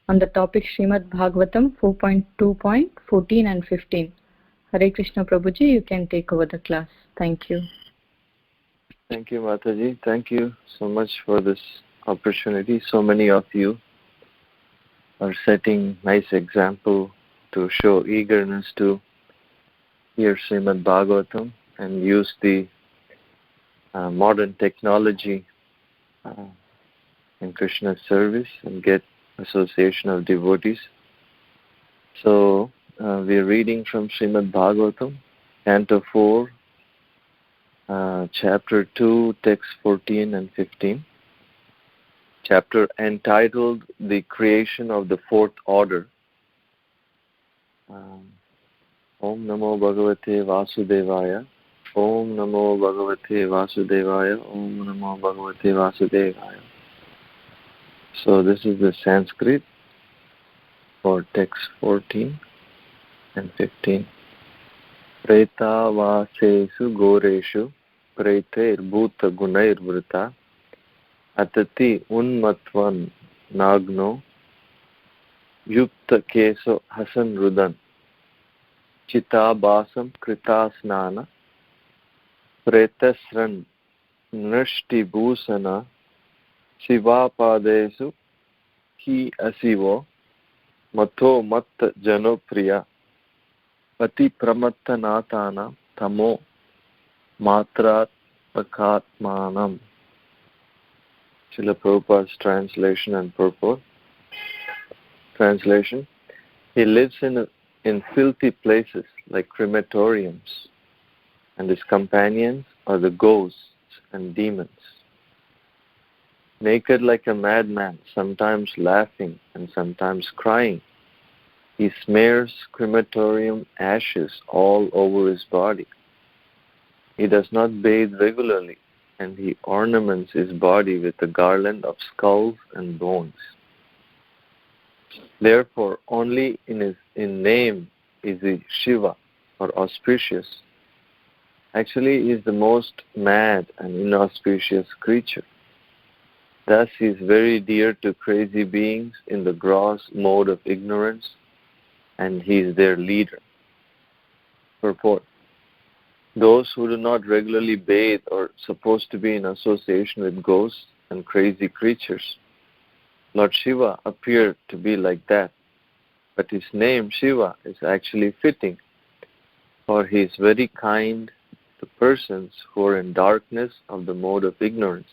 on the topic Srimad Bhagavatam 4.2.14 and 15. Hare Krishna Prabhuji, you can take over the class. Thank you. Thank you, Mataji. Thank you so much for this opportunity. So many of you are setting nice example to show eagerness to hear Srimad Bhagavatam and use the modern technology in Krishna's service and get association of devotees. So we are reading from Srimad Bhagavatam, Canto 4, Chapter 2, Text 14 and 15. Chapter entitled The Creation of the Fourth Order. Om Namo Bhagavate Vasudevaya. Om Namo Bhagavate Vasudevaya. Om Namo Bhagavate Vasudevaya. So this is the Sanskrit for text 14 and 15. Preta vasesu goreshu preter bhuta gunair vrita atati unmatvan nagno yukta keso hasan rudan chita basam krita snana pretasran nrishti bhusana Sivapadesu hi asivo matho matta janopriya pati pramattanatana tamo matrat pakatmanam. Srila Prabhupada's translation and purport. Translation: He lives in filthy places like crematoriums, and his companions are the ghosts and demons. Naked like a madman, sometimes laughing and sometimes crying, he smears crematorium ashes all over his body. He does not bathe regularly, and he ornaments his body with a garland of skulls and bones. Therefore, only in name is he Shiva, or auspicious. Actually, he is the most mad and inauspicious creature. Thus, he is very dear to crazy beings in the gross mode of ignorance, and he is their leader. Purport: Those who do not regularly bathe are supposed to be in association with ghosts and crazy creatures. Lord Shiva appeared to be like that, but his name Shiva is actually fitting, for he is very kind to persons who are in darkness of the mode of ignorance,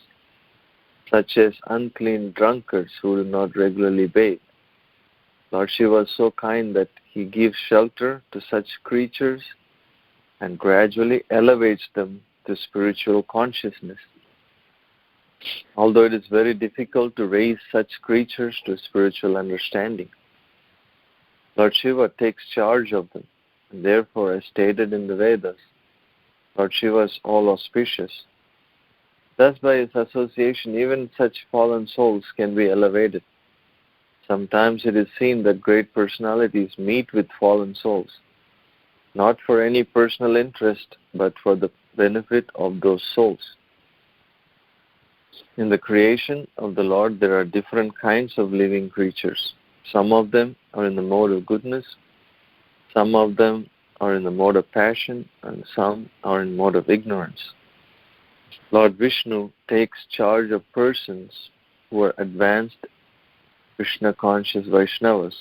such as unclean drunkards who do not regularly bathe. Lord Shiva is so kind that he gives shelter to such creatures and gradually elevates them to spiritual consciousness. Although it is very difficult to raise such creatures to spiritual understanding, Lord Shiva takes charge of them, and therefore, as stated in the Vedas, Lord Shiva is all auspicious. Thus, by his association, even such fallen souls can be elevated. Sometimes it is seen that great personalities meet with fallen souls, not for any personal interest, but for the benefit of those souls. In the creation of the Lord, there are different kinds of living creatures. Some of them are in the mode of goodness, some of them are in the mode of passion, and some are in mode of ignorance. Lord Vishnu takes charge of persons who are advanced Krishna-conscious Vaishnavas,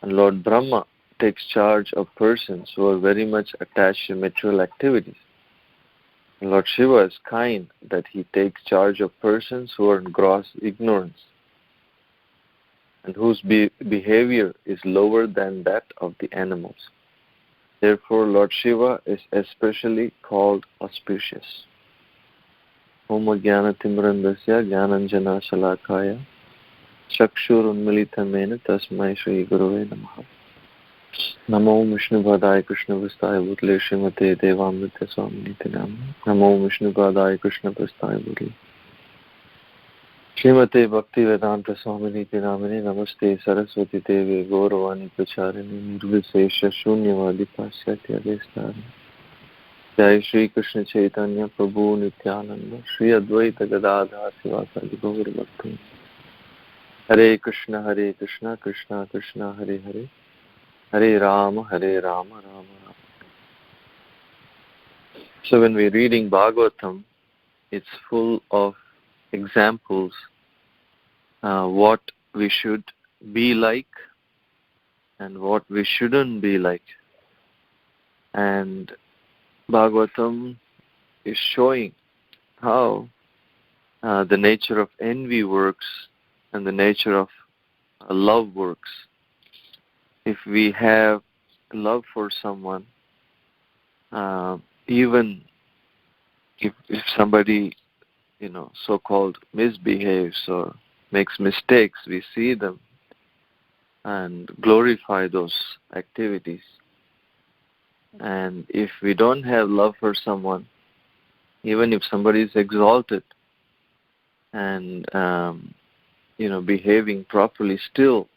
and Lord Brahma takes charge of persons who are very much attached to material activities. And Lord Shiva is kind that he takes charge of persons who are in gross ignorance and whose behavior is lower than that of the animals. Therefore, Lord Shiva is especially called auspicious. Om Jnana Timrandasya Jnananjana Shalakaya Chakshur Unmilitamena Tasmai Shri Gurave Namaha. Namo Vishnu Padaya Krishna Vastaya Bhutale Srimate Devamrita Swaminiti Namah. Namo Vishnu Padaya Krishna Vastaya Bhutale Srimate Bhakti Vedanta Swaminiti Namane. Namaste Saraswati Devi Gauravani Pracharini Nirvisesha Shunyavadi Pasyatya Destari. Jai Shri Krishna Chaitanya Prabhu Nityananda Shri Advaita Gadadhar Sivasadi Gaur Bhakti. Hare Krishna, Krishna Krishna, Hare Hare, Hare Rama, Rama Rama. So when we're reading Bhagavatam, it's full of examples what we should be like and what we shouldn't be like. And Bhagavatam is showing how the nature of envy works and the nature of love works. If we have love for someone, even if somebody, so-called misbehaves or makes mistakes, we see them and glorify those activities. And if we don't have love for someone, even if somebody is exalted and behaving properly, still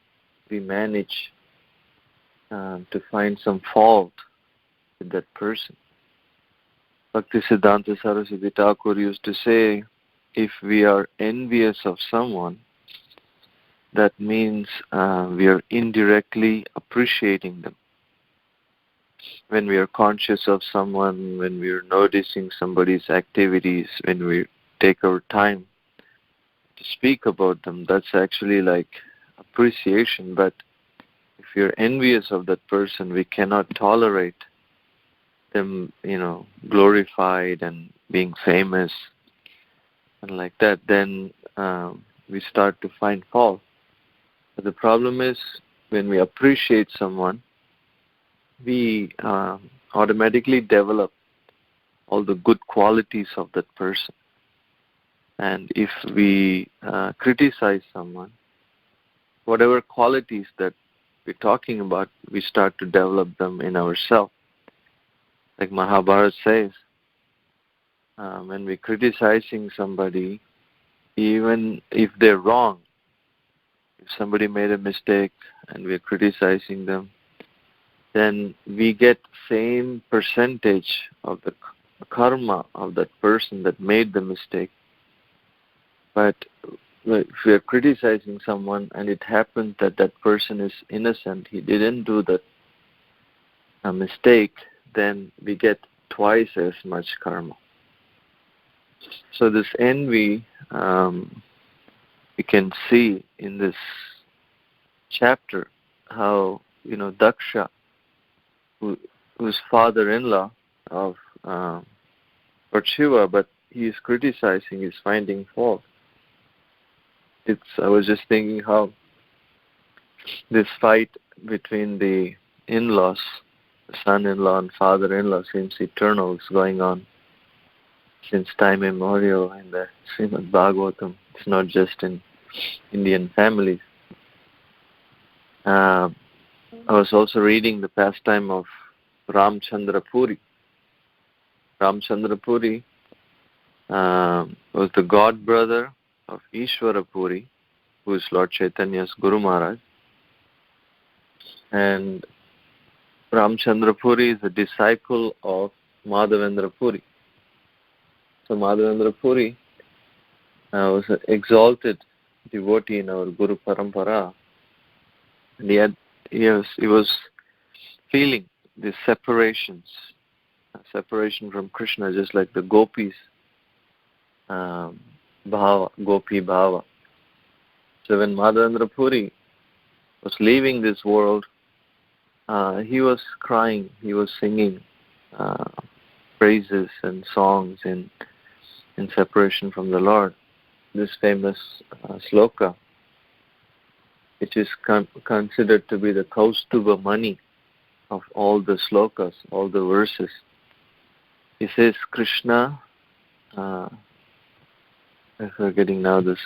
we manage to find some fault with that person. Bhaktisiddhanta Saraswati Thakur used to say, if we are envious of someone, that means we are indirectly appreciating them. When we are conscious of someone, when we are noticing somebody's activities, when we take our time to speak about them, that's actually like appreciation. But if you're envious of that person, we cannot tolerate them, glorified and being famous and like that, then we start to find fault. But the problem is, when we appreciate someone, we automatically develop all the good qualities of that person. And if we criticize someone, whatever qualities that we're talking about, we start to develop them in ourselves. Like Mahabharata says, when we're criticizing somebody, even if they're wrong, if somebody made a mistake and we're criticizing them, then we get same percentage of the karma of that person that made the mistake. But if we're criticizing someone and it happens that that person is innocent, he didn't do that mistake, then we get twice as much karma. So this envy, we can see in this chapter how, Daksha, who's father-in-law of Lord Shiva, but he is criticizing, he's finding fault. I was just thinking how this fight between the in-laws, the son-in-law and father-in-law, seems eternal. It's going on since time immemorial in the Srimad Bhagavatam. It's not just in Indian families. I was also reading the pastime of Ramchandra Puri. Ramchandra Puri was the god brother of Ishvara Puri, who is Lord Chaitanya's Guru Maharaj. And Ramchandra Puri is a disciple of Madhavendra Puri. So Madhavendra Puri was an exalted devotee in our Guru Parampara. And he was feeling these separations, separation from Krishna, just like the gopis, Gopi Bhava. So when Madhavendra Puri was leaving this world, he was crying, he was singing praises and songs in separation from the Lord. This famous sloka, which is considered to be the Kaustubha Mani of all the slokas, all the verses. He says, Krishna, I'm forgetting now this,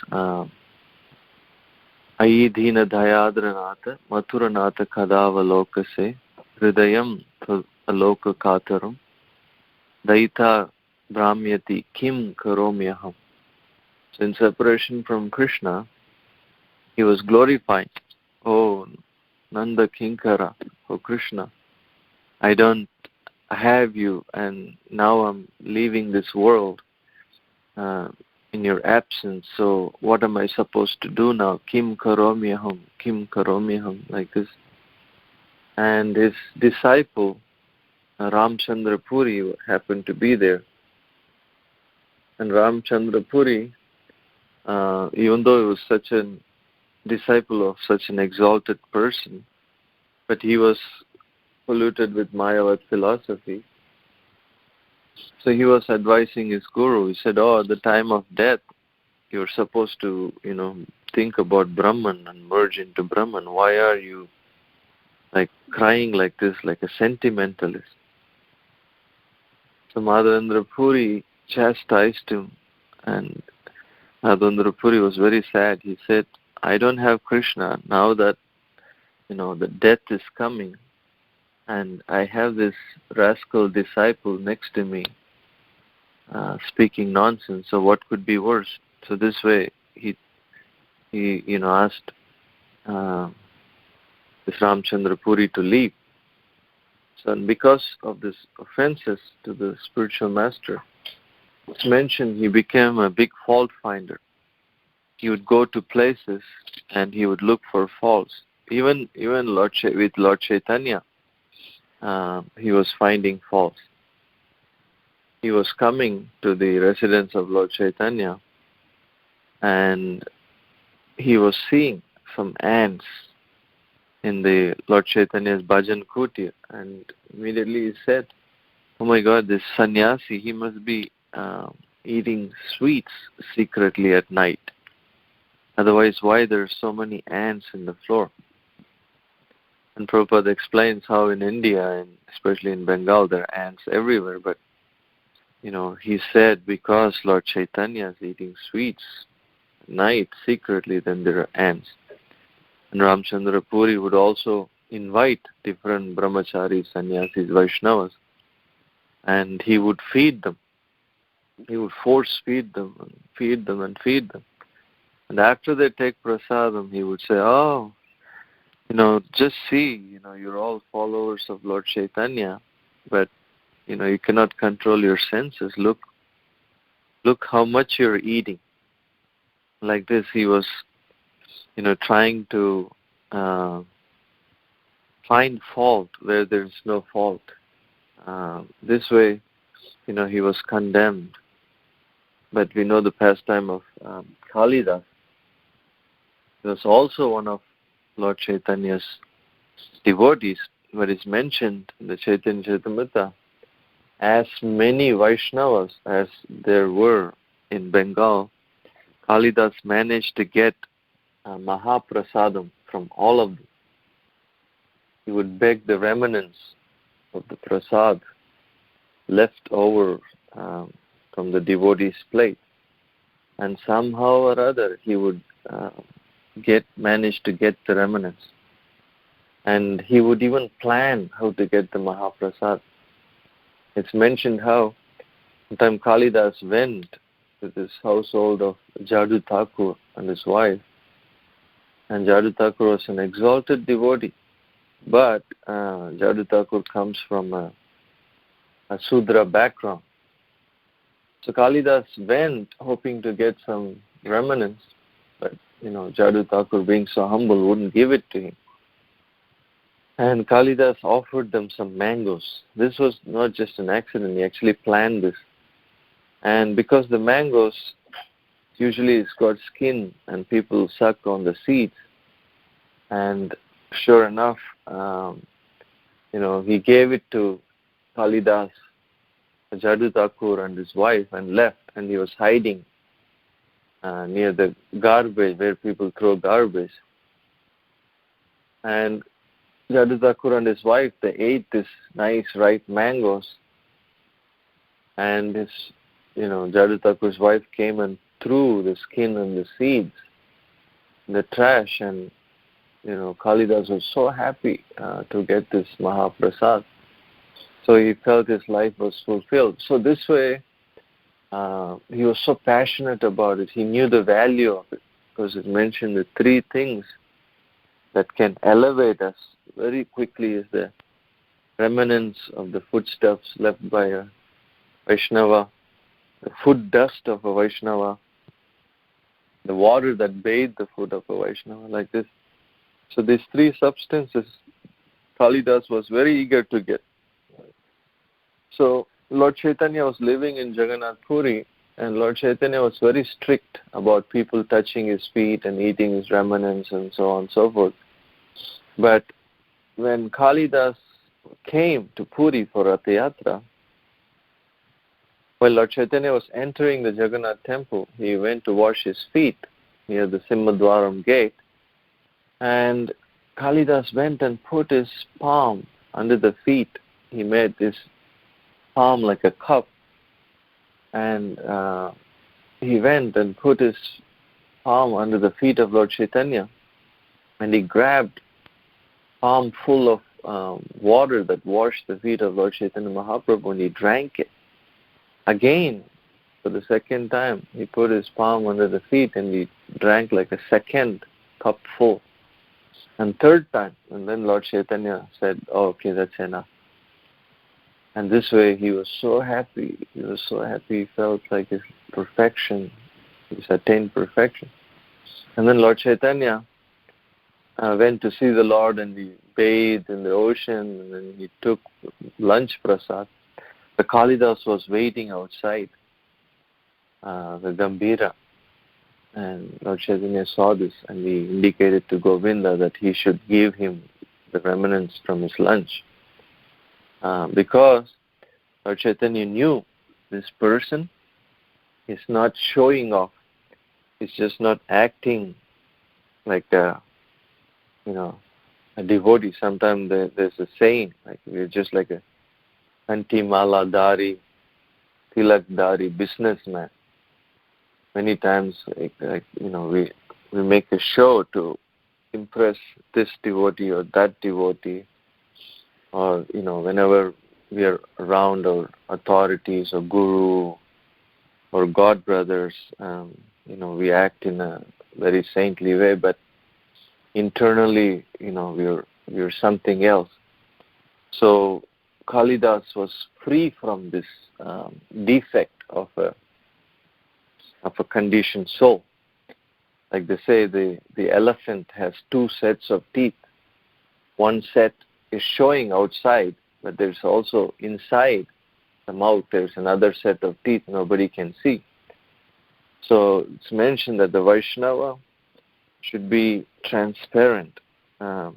Ayi Dina Dayadranata Mathuranata Kadavalokase Hridayam Aloka Kataram Daita Brahmyati Kim Karomyaham. So in separation from Krishna, he was glorifying, oh Nanda Kinkara, oh Krishna, I don't have you and now I'm leaving this world. in your absence. So what am I supposed to do now? Kim karomyaham, like this. And his disciple, Ramchandra Puri, happened to be there. And Ramchandra Puri, even though he was such a disciple of such an exalted person, but he was polluted with Mayavad philosophy. So he was advising his guru. He said, at the time of death, you're supposed to, think about Brahman and merge into Brahman. Why are you crying like this, like a sentimentalist? So Madhavendra Puri chastised him, and Madhavendra Puri was very sad. He said, I don't have Krishna now that, the death is coming, and I have this rascal disciple next to me speaking nonsense. So what could be worse? So this way, he asked this Ramchandra Puri to leave. So because of these offenses to the spiritual master, it's mentioned he became a big fault finder. He would go to places and he would look for faults. Even with Lord Chaitanya, he was finding faults. He was coming to the residence of Lord Chaitanya, and he was seeing some ants in the Lord Chaitanya's bhajan kutir, and immediately he said, oh my God, this sannyasi, he must be eating sweets secretly at night. Otherwise, why there are so many ants in the floor? And Prabhupada explains how in India, and especially in Bengal, there are ants everywhere. But, he said because Lord Chaitanya is eating sweets at night secretly, then there are ants. And Ramchandra Puri would also invite different brahmacharis, sannyasis, Vaishnavas, and he would feed them. He would force feed them and feed them and feed them. And after they take prasadam, he would say, just see, you're all followers of Lord Chaitanya, but, you cannot control your senses. Look how much you're eating. Like this, he was, trying to find fault where there's no fault. This way, he was condemned. But we know the pastime of Kalidas. He was also one of Lord Chaitanya's devotees, but is mentioned in the Chaitanya Charitamrita. As many Vaishnavas as there were in Bengal, Kalidas managed to get Mahaprasadam from all of them. He would beg the remnants of the prasad left over from the devotee's plate, and somehow or other he would manage to get the remnants. And he would even plan how to get the Mahaprasad. It's mentioned how sometime Kalidas went to this household of Jadu Thakur and his wife. And Jadu Thakur was an exalted devotee. But Jadu Thakur comes from a Sudra background. So Kalidas went hoping to get some remnants, but Jadu Thakur, being so humble, wouldn't give it to him. And Kalidas offered them some mangoes. This was not just an accident, he actually planned this. And because the mangoes, usually it's got skin and people suck on the seeds. And sure enough, he gave it to Kalidas, Jadu Thakur and his wife, and left, and he was hiding near the garbage where people throw garbage. And Jadu Thakur and his wife, they ate this nice ripe mangoes, and Jadu Thakur's wife came and threw the skin and the seeds in the trash, and Kalidas was so happy to get this Mahaprasad. So he felt his life was fulfilled. So this way, he was so passionate about it. He knew the value of it, because it mentioned the three things that can elevate us very quickly is the remnants of the footsteps left by a Vaishnava, the foot dust of a Vaishnava, the water that bathed the foot of a Vaishnava, like this. So these three substances, Kalidas was very eager to get. So Lord Chaitanya was living in Jagannath Puri, and Lord Chaitanya was very strict about people touching his feet and eating his remnants and so on and so forth. But when Kalidas came to Puri for Rath Yatra, while Lord Chaitanya was entering the Jagannath temple, he went to wash his feet near the Simhadwaram gate, and Kalidas went and put his palm under the feet. He made this palm like a cup, and he went and put his palm under the feet of Lord Chaitanya, and he grabbed palm full of water that washed the feet of Lord Chaitanya Mahaprabhu, and he drank it. Again, for the second time, he put his palm under the feet and he drank like a second cup full. And third time, and then Lord Chaitanya said, oh, okay, that's enough. And this way he was so happy. He was so happy. He felt like his perfection, his attained perfection. And then Lord Chaitanya went to see the Lord, and he bathed in the ocean, and then he took lunch prasad. The Kalidas was waiting outside the Gambhira, and Lord Chaitanya saw this, and he indicated to Govinda that he should give him the remnants from his lunch. Because Lord Chaitanya knew this person is not showing off. He's just not acting like a devotee. Sometimes there's a saying, like we're just like a Antimala Dari, Tilak Dari businessman. Many times, we make a show to impress this devotee or that devotee, or whenever we are around our authorities or guru or god brothers, we act in a very saintly way, but internally, we're something else. So Kalidas was free from this defect of a conditioned soul. Like they say, the elephant has two sets of teeth. One set is showing outside, but there's also inside the mouth, there's another set of teeth nobody can see. So it's mentioned that the Vaishnava should be transparent. Or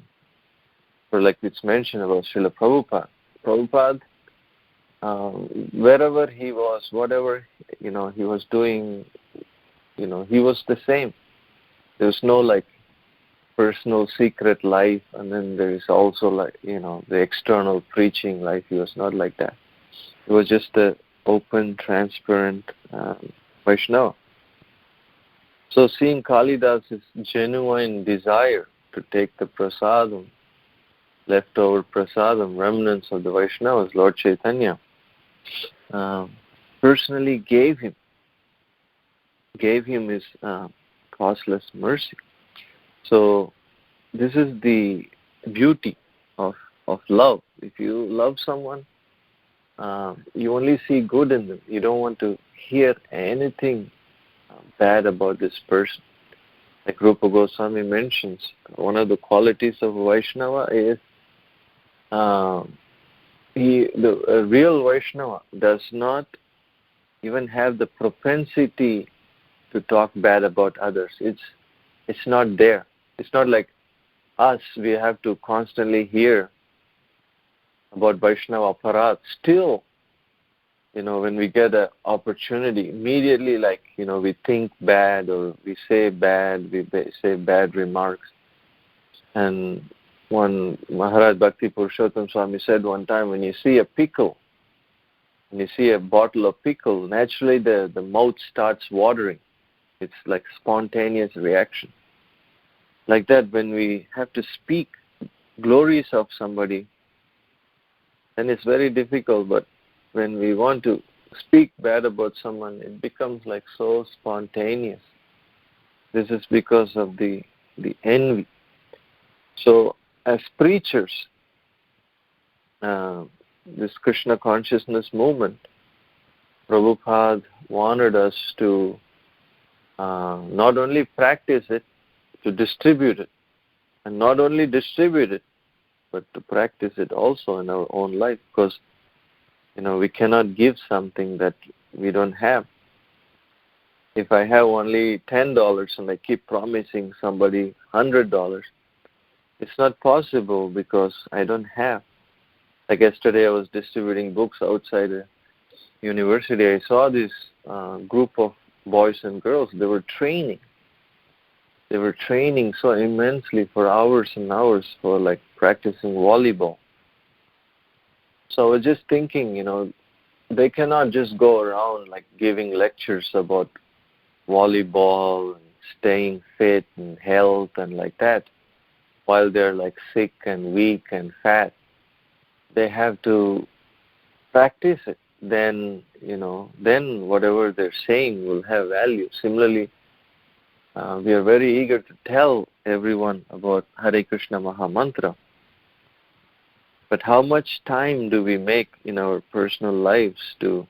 like it's mentioned about Srila Prabhupada. Prabhupada, wherever he was, whatever he was doing, he was the same. There was no like personal secret life, and then there is also like the external preaching life. He was not like that. He was just the open, transparent Vaishnava. So seeing Kalidas' genuine desire to take the prasadam, leftover prasadam, remnants of the Vaishnavas, Lord Chaitanya personally gave him his costless mercy. So this is the beauty of love. If you love someone, you only see good in them. You don't want to hear anything bad about this person. Like Rupa Goswami mentions, one of the qualities of Vaishnava is the real Vaishnava does not even have the propensity to talk bad about others. It's not there. It's not like us. We have to constantly hear about Vaishnava aparat. Still, when we get an opportunity, immediately we think bad, or we say bad remarks. And one Maharaj Bhakti Purushottam Swami said one time, when you see a pickle, when you see a bottle of pickle, naturally the mouth starts watering. It's like spontaneous reaction. Like that, when we have to speak glories of somebody, then it's very difficult. But when we want to speak bad about someone, it becomes like so spontaneous. This is because of the envy. So as preachers, this Krishna consciousness movement, Prabhupada wanted us to not only practice it, to distribute it. And not only distribute it, but to practice it also in our own life. Because, we cannot give something that we don't have. If I have only $10 and I keep promising somebody $100, it's not possible because I don't have. Like yesterday I was distributing books outside a university. I saw this group of boys and girls. They were training. They were training so immensely for hours and hours for like practicing volleyball. So I was just thinking, they cannot just go around like giving lectures about volleyball and staying fit and health and like that while they're like sick and weak and fat. They have to practice it. Then, then whatever they're saying will have value. Similarly, we are very eager to tell everyone about Hare Krishna Maha Mantra. But how much time do we make in our personal lives to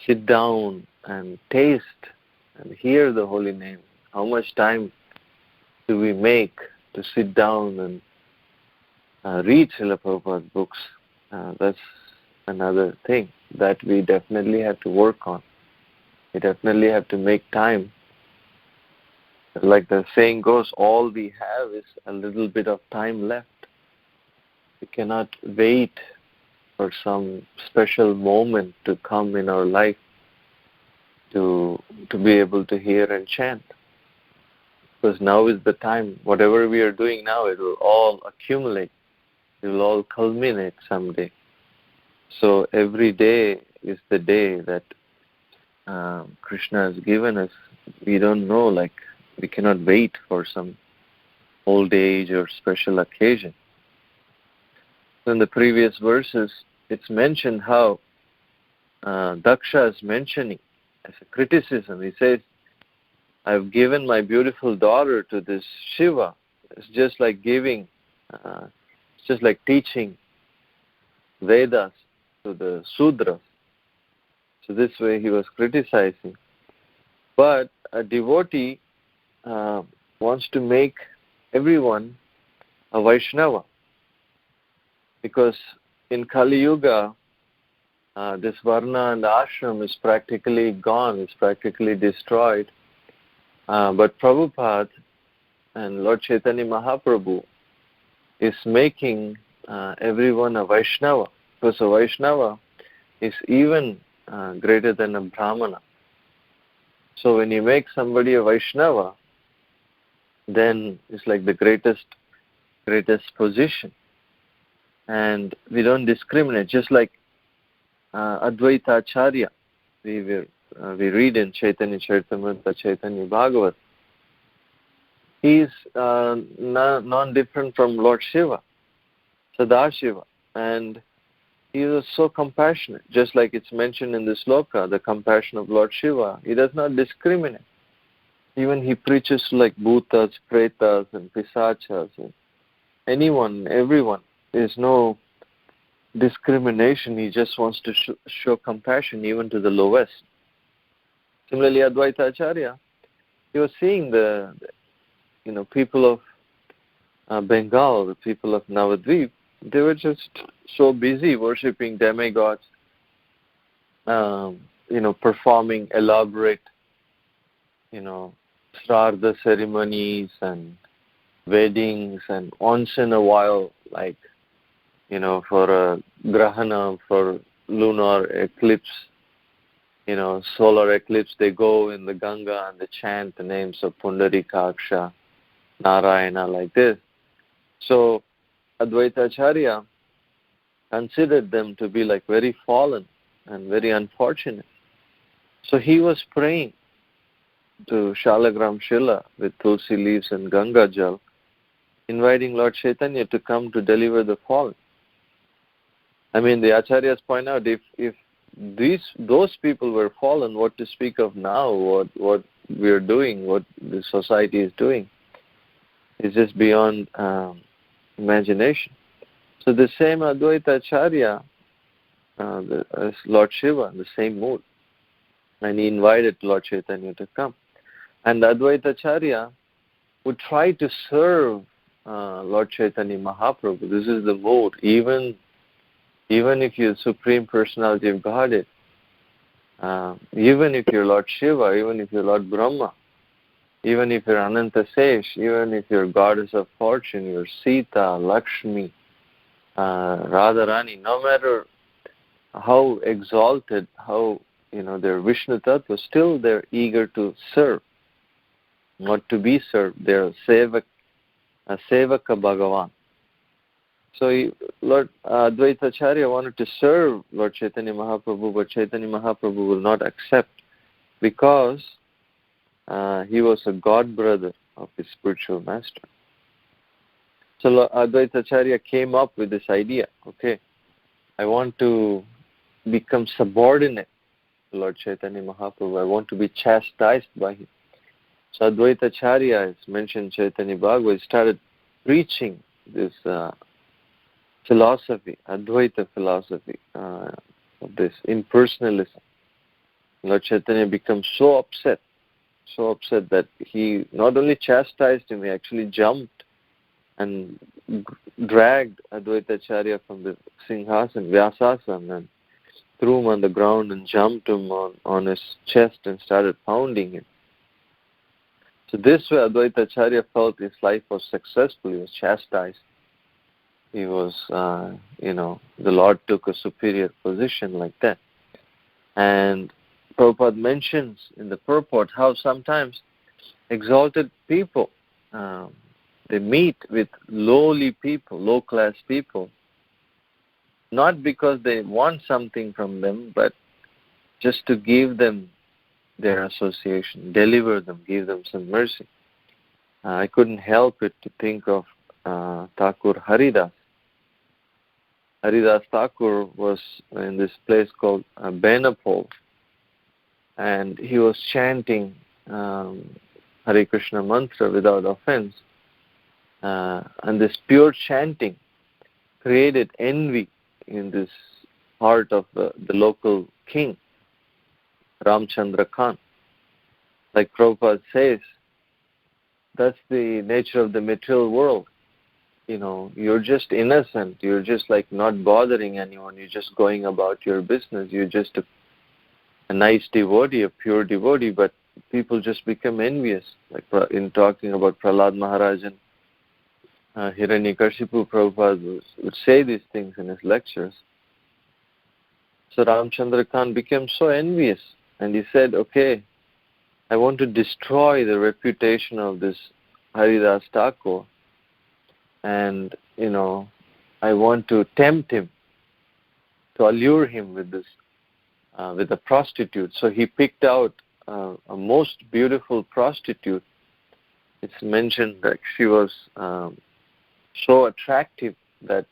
sit down and taste and hear the holy name? How much time do we make to sit down and read Srila Prabhupada's books? That's another thing that we definitely have to work on. We definitely have to make time. Like the saying goes, all we have is a little bit of time left. We cannot wait for some special moment to come in our life to be able to hear and chant. Because now is the time. Whatever we are doing now, it will all accumulate. It will all culminate someday. So every day is the day that Krishna has given us. We don't know, like we cannot wait for some old age or special occasion. So in the previous verses, it's mentioned how Daksha is mentioning as a criticism. He says, I've given my beautiful daughter to this Shiva. It's just like giving, it's just like teaching Vedas to the Sudras. So this way he was criticizing. But a devotee wants to make everyone a Vaishnava. Because in Kali Yuga, this Varna and ashram is practically gone, it's practically destroyed. But Prabhupada and Lord Chaitanya Mahaprabhu is making everyone a Vaishnava. Because a Vaishnava is even greater than a Brahmana. So when you make somebody a Vaishnava, then it's like the greatest position. And we don't discriminate. Just like Advaita Acharya, we read in Chaitanya Charitamrita, Chaitanya Bhagavat. He is non-different from Lord Shiva, Sadashiva. And he was so compassionate. Just like it's mentioned in the sloka, the compassion of Lord Shiva. He does not discriminate. Even he preaches to like bhutas, pretas, and pisachas, and anyone, everyone. There's no discrimination. He just wants to show compassion even to the lowest. Similarly, Advaita Acharya, he was seeing the people of Bengal, the people of Navadvip. They were just so busy worshipping demigods, performing elaborate, Sraddha ceremonies and weddings, and once in a while, like, for a grahana, for lunar eclipse, solar eclipse, they go in the Ganga and they chant the names of Pundarikaksha, Narayana, like this. So Advaita Acharya considered them to be like very fallen and very unfortunate. So he was praying to Shalagram Shila with Tulsi leaves and Ganga Jal, inviting Lord Chaitanya to come to deliver the fallen. I mean, the Acharyas point out, if those people were fallen, what to speak of now, what we are doing, what the society is doing, is just beyond imagination. So the same Advaita Acharya, as Lord Shiva, in the same mood, and he invited Lord Chaitanya to come. And the Advaita Acharya would try to serve Lord Chaitanya Mahaprabhu. This is the mood. Even if you're Supreme Personality of Godhead, even if you're Lord Shiva, even if you're Lord Brahma, even if you're Ananta Sesh, even if you're Goddess of Fortune, you're Sita, Lakshmi, Radharani, no matter how exalted, how they're Vishnu Tattva, still they're eager to serve, not to be served. They're Sevaka Bhagavan. So Lord Advaita Acharya wanted to serve Lord Chaitanya Mahaprabhu, but Chaitanya Mahaprabhu will not accept because he was a god brother of his spiritual master. So Lord Advaita Acharya came up with this idea, okay, I want to become subordinate to Lord Chaitanya Mahaprabhu. I want to be chastised by him. So Advaita Acharya, as mentioned Chaitanya Bhagavad, started preaching this philosophy, Advaita philosophy of this impersonalism. Lord Chaitanya becomes so upset that he not only chastised him, he actually jumped and dragged Advaita Acharya from the Singhasan, Vyasasana, and threw him on the ground and jumped him on his chest and started pounding him. So this way Advaita Acharya felt his life was successful. He was chastised. He was, the Lord took a superior position like that. And Prabhupada mentions in the purport how sometimes exalted people, they meet with lowly people, low-class people, not because they want something from them, but just to give them their association, deliver them, give them some mercy. I couldn't help it to think of Thakur Haridas. Haridas Thakur was in this place called Benapole, and he was chanting Hare Krishna mantra without offense. And this pure chanting created envy in this heart of the local king, Ramchandra Khan. Like Prabhupada says, that's the nature of the material world. You're just innocent. You're just like not bothering anyone. You're just going about your business. You're just a nice devotee, a pure devotee, but people just become envious. Like in talking about Prahlad Maharaj and Hiranyakashipu, Prabhupada would say these things in his lectures. So Ramchandra Khan became so envious, and he said, okay, I want to destroy the reputation of this Haridas Thakur, and I want to tempt him, to allure him with this, with a prostitute. So he picked out a most beautiful prostitute. It's mentioned that she was so attractive that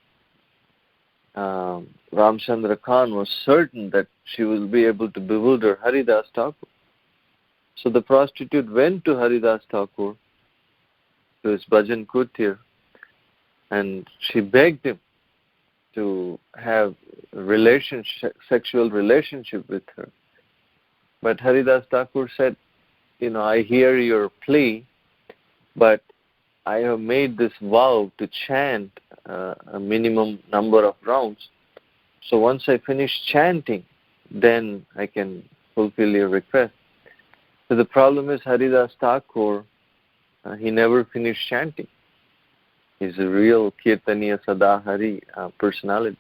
Ramchandra Khan was certain that she will be able to bewilder Haridas Thakur. So the prostitute went to Haridas Thakur, to his bhajan kutir, and she begged him to have sexual relationship with her. But Haridas Thakur said, I hear your plea, but I have made this vow to chant a minimum number of rounds. So once I finish chanting, then I can fulfill your request. So the problem is Haridas Thakur, he never finished chanting. He's a real Kirtaniya Sadahari personality.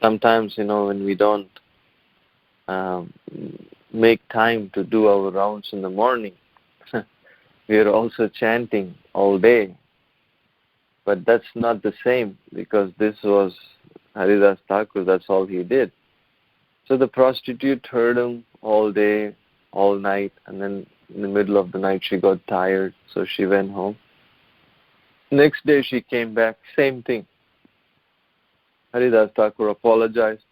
Sometimes, when we don't make time to do our rounds in the morning, we are also chanting all day. But that's not the same, because this was Haridas Thakur, that's all he did. So the prostitute heard him all day, all night, and then in the middle of the night she got tired, so she went home. Next day she came back, same thing. Haridas Thakur apologized,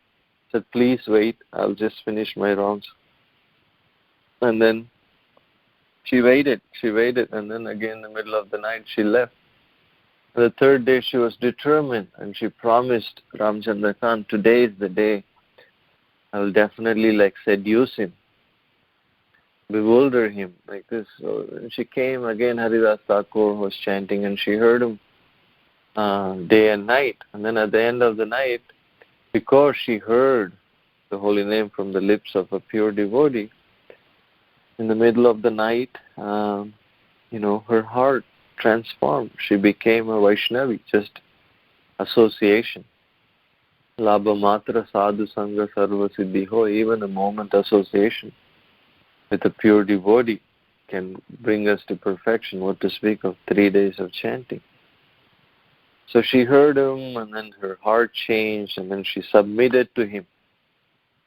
said, please wait, I'll just finish my rounds. And then she waited, and then again in the middle of the night she left. And the third day she was determined, and she promised Ramchandra Khan, today is the day, I will definitely seduce him. bewilder him like this. So when she came again, Haridas Thakur was chanting, and she heard him day and night. And then at the end of the night, because she heard the holy name from the lips of a pure devotee, in the middle of the night, her heart transformed. She became a Vaishnavi, just association. Labha matra sadhu sangha sarva siddhi ho. Even a moment association with a pure devotee can bring us to perfection. What to speak of 3 days of chanting. So she heard him, and then her heart changed, and then she submitted to him.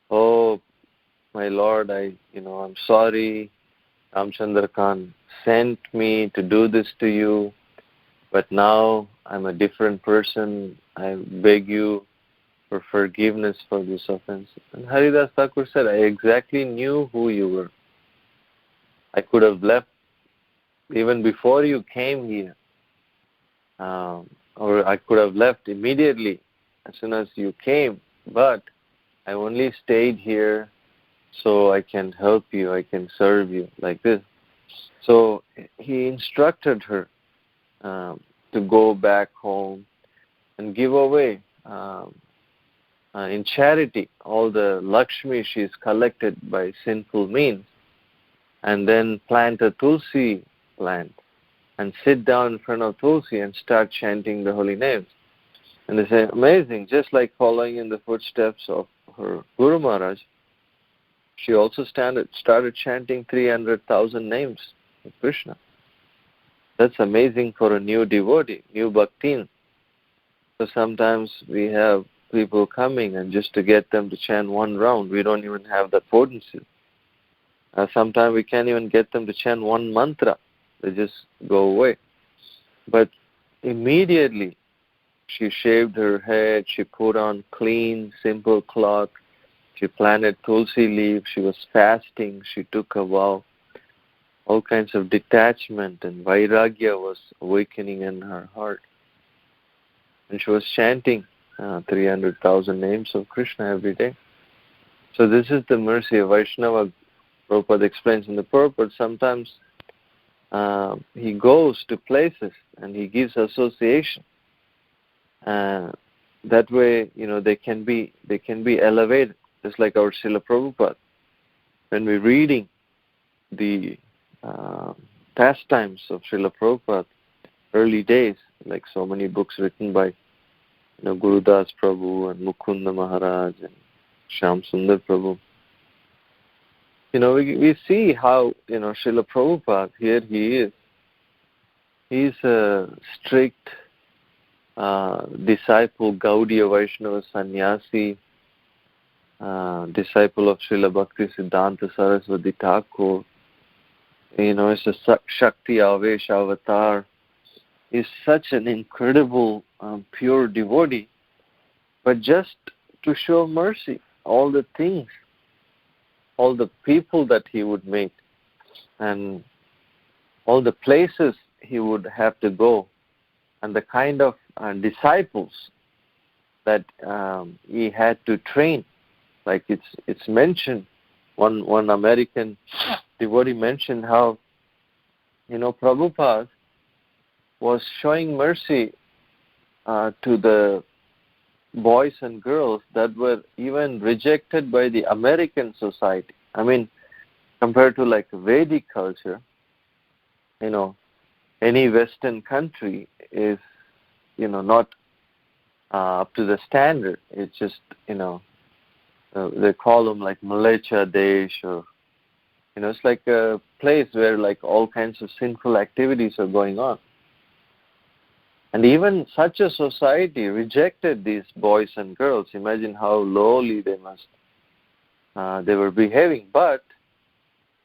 Oh, my Lord, I'm sorry. Ramchandra Khan sent me to do this to you, but now I'm a different person. I beg you for forgiveness for this offense. And Haridas Thakur said, I exactly knew who you were. I could have left even before you came here. Or I could have left immediately as soon as you came, but I only stayed here so I can help you, I can serve you, like this. So he instructed her to go back home and give away in charity all the Lakshmi she's collected by sinful means, and then plant a Tulsi plant and sit down in front of Tulsi and start chanting the holy names. And they say, amazing, just like following in the footsteps of her Guru Maharaj, she also started chanting 300,000 names of Krishna. That's amazing for a new devotee, new bhaktin. So sometimes we have people coming, and just to get them to chant one round, we don't even have that potency. Sometimes we can't even get them to chant one mantra. They just go away. But immediately she shaved her head, she put on clean, simple cloth, she planted tulsi leaf, she was fasting, she took a vow. All kinds of detachment and vairagya was awakening in her heart. And she was chanting 300,000 names of Krishna every day. So this is the mercy of Vaishnava. Prabhupada explains in the purport, sometimes he goes to places and he gives association. That way, they can be elevated, just like our Srila Prabhupada. When we're reading the pastimes of Srila Prabhupada, early days, like so many books written by Gurudas Prabhu and Mukunda Maharaj and Shyam Sundar Prabhu. We see how, Srila Prabhupada, here he is. He's a strict disciple, Gaudiya Vaishnava Sannyasi, disciple of Srila Bhakti Siddhanta Saraswati Thakur. It's a Shakti Avesh Avatar. He's such an incredible, pure devotee. But just to show mercy, all the things, all the people that he would meet, and all the places he would have to go, and the kind of disciples that he had to train. Like it's mentioned, one American devotee mentioned how, Prabhupada was showing mercy to the boys and girls that were even rejected by the American society. I mean, compared to like Vedic culture, any Western country is, not up to the standard. It's just, they call them like Malaysia Desh, or, it's like a place where like all kinds of sinful activities are going on. And even such a society rejected these boys and girls. Imagine how lowly they were behaving. But